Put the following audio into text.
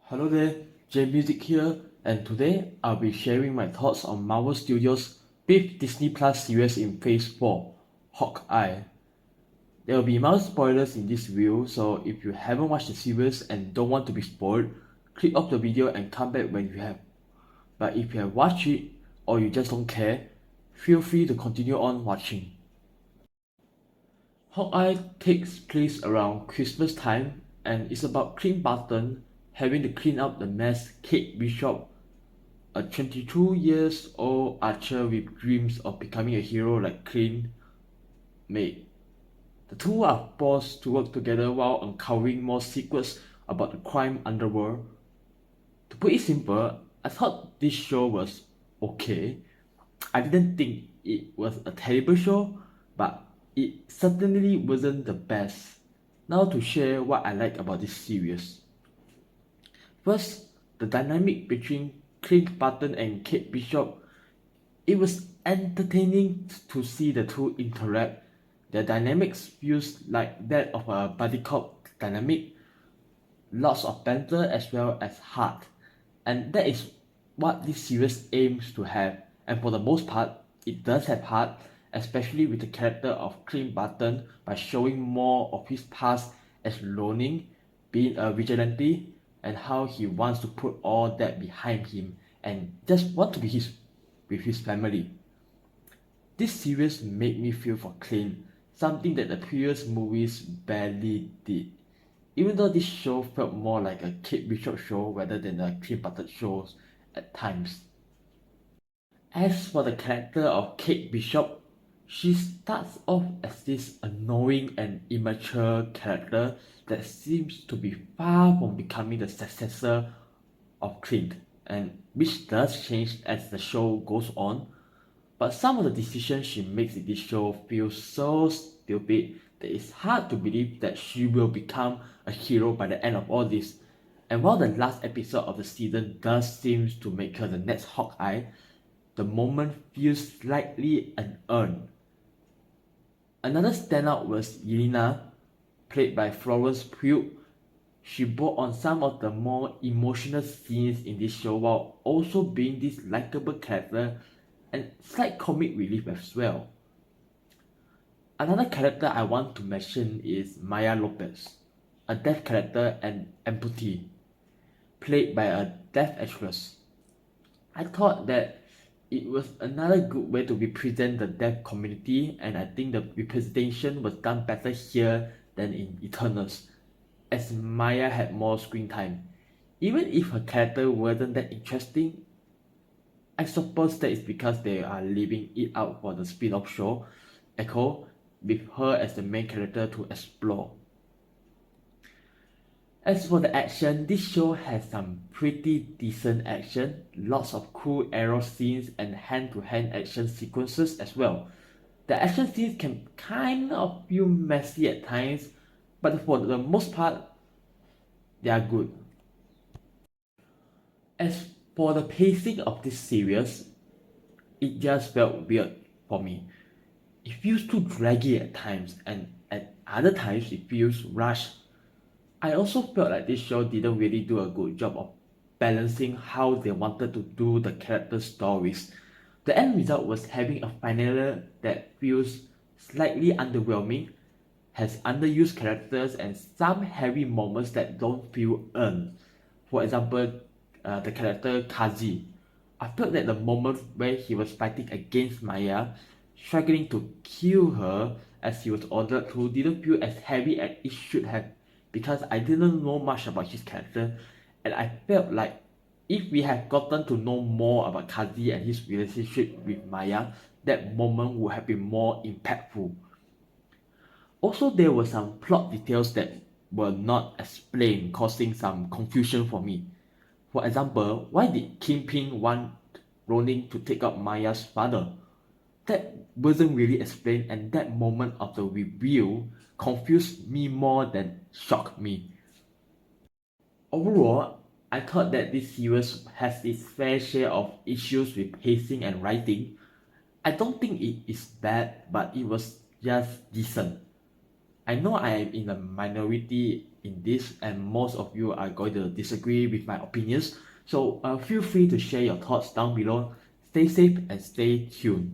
Hello there, J Music here, and today I'll be sharing my thoughts on Marvel Studios' 5th Disney Plus series in Phase 4, Hawkeye. There will be mild spoilers in this review, so if you haven't watched the series and don't want to be spoiled, click off the video and come back when you have. But if you have watched it, or you just don't care, feel free to continue on watching. Hawkeye takes place around Christmas time and is about Clint Barton having to clean up the mess Kate Bishop, a 22 years old archer with dreams of becoming a hero like Clint, made. The two are forced to work together while uncovering more secrets about the crime underworld. To put it simple, I thought this show was okay. I didn't think it was a terrible show, but it certainly wasn't the best. Now to share what I like about this series. First, the dynamic between Clint Barton and Kate Bishop. It was entertaining to see the two interact. Their dynamics feels like that of a buddy cop dynamic. Lots of banter as well as heart. And that is what this series aims to have. And for the most part, it does have heart, especially with the character of Clint Barton by showing more of his past as Ronin, being a vigilante, and how he wants to put all that behind him and just want to be with his family. This series made me feel for Clint, something that the previous movies barely did. Even though this show felt more like a Kate Bishop show rather than a Clint Barton show at times. As for the character of Kate Bishop, she starts off as this annoying and immature character that seems to be far from becoming the successor of Clint, and which does change as the show goes on. But some of the decisions she makes in this show feel so stupid that it's hard to believe that she will become a hero by the end of all this. And while the last episode of the season does seem to make her the next Hawkeye, the moment feels slightly unearned. Another standout was Yelena, played by Florence Pugh. She brought on some of the more emotional scenes in this show while also being this likable character and slight comic relief as well. Another character I want to mention is Maya Lopez, a deaf character and amputee, played by a deaf actress. I thought that it was another good way to represent the deaf community, and I think the representation was done better here than in Eternals, as Maya had more screen time. Even if her character wasn't that interesting, I suppose that is because they are leaving it out for the spin-off show, Echo, with her as the main character to explore. As for the action, this show has some pretty decent action, lots of cool arrow scenes and hand-to-hand action sequences as well. The action scenes can kind of feel messy at times, but for the most part, they are good. As for the pacing of this series, it just felt weird for me. It feels too draggy at times, and at other times it feels rushed. I also felt like this show didn't really do a good job of balancing how they wanted to do the character stories. The end result was having a finale that feels slightly underwhelming, has underused characters and some heavy moments that don't feel earned. For example, the character Kazi. I felt that the moment where he was fighting against Maya, struggling to kill her as he was ordered to, didn't feel as heavy as it should have because I didn't know much about his character, and I felt like if we had gotten to know more about Kazi and his relationship with Maya, that moment would have been more impactful. Also, there were some plot details that were not explained, causing some confusion for me. For example, why did Kingpin want Ronin to take out Maya's father? That wasn't really explained, and that moment of the reveal confused me more than shocked me. Overall, I thought that this series has its fair share of issues with pacing and writing. I don't think it is bad, but it was just decent. I know I am in a minority in this, and most of you are going to disagree with my opinions. So feel free to share your thoughts down below. Stay safe and stay tuned.